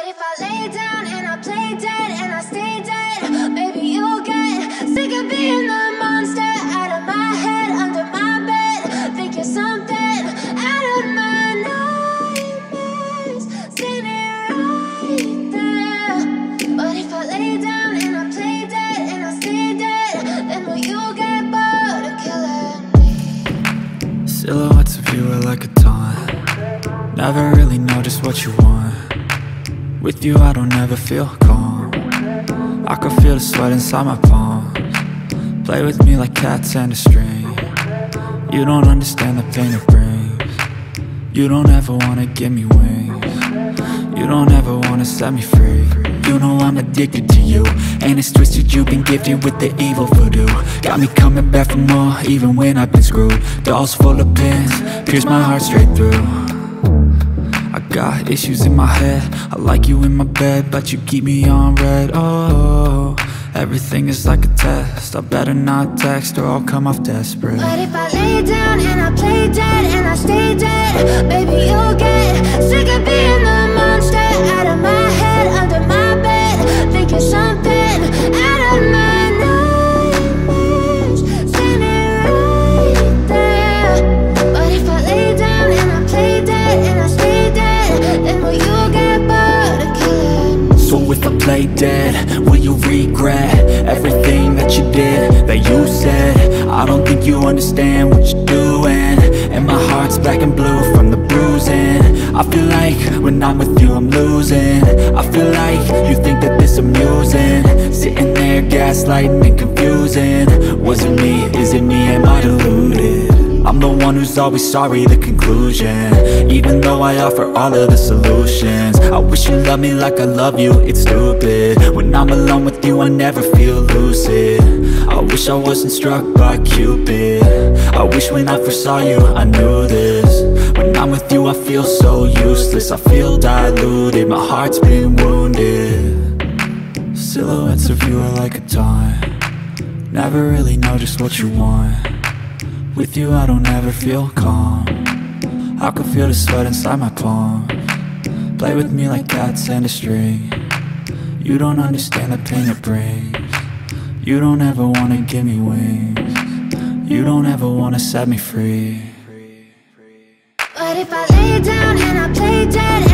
But if I lay down and I play dead and I stay dead, maybe you'll get sick of being the monster out of my head, under my bed. Think you're something out of my nightmares, standing right there. But if I lay down and I play dead and I stay dead, then will you get bored of killing me? Silhouettes of you are like a taunt. Never really know just what you want. With you I don't ever feel calm. I can feel the sweat inside my palms. Play with me like cats and a string. You don't understand the pain it brings. You don't ever wanna give me wings. You don't ever wanna set me free. You know I'm addicted to you, and it's twisted, you've been gifted with the evil voodoo. Got me coming back for more, even when I've been screwed. Dolls full of pins, pierce my heart straight through. I got issues in my head, I like you in my bed, but you keep me on red. Oh, everything is like a test, I better not text or I'll come off desperate. But if I lay down and I play dead and I stay dead, baby you'll get sick of being the monster out of my head, under my bed. Think you're something out of my nightmares, standing right there. But if I lay down and I play dead and I stay dead, then will you get bored of killing me? So if I play dead, will you regret everything that you did, that you said? I don't think you understand what you're doing, and my heart's black and blue from the bruising. I feel like when I'm with you I'm losing. I feel like you think that this amusing, sitting there gaslighting and confusing. Was it me? Is it me? Am I deluded? I'm the one who's always sorry, the conclusion, even though I offer all of the solutions. I wish you loved me like I love you, it's stupid. When I'm alone with you I never feel lucid. I wish I wasn't struck by Cupid. I wish when I first saw you I knew this. When I'm with you I feel so useless, I feel diluted, my heart's been wounded. Silhouettes of you are like a taunt. Never really know just what you want. With you I don't ever feel calm. I can feel the sweat inside my palms. Play with me like cats and a string. You don't understand the pain it brings. You don't ever wanna give me wings. You don't ever wanna set me free. But if I lay down and I play dead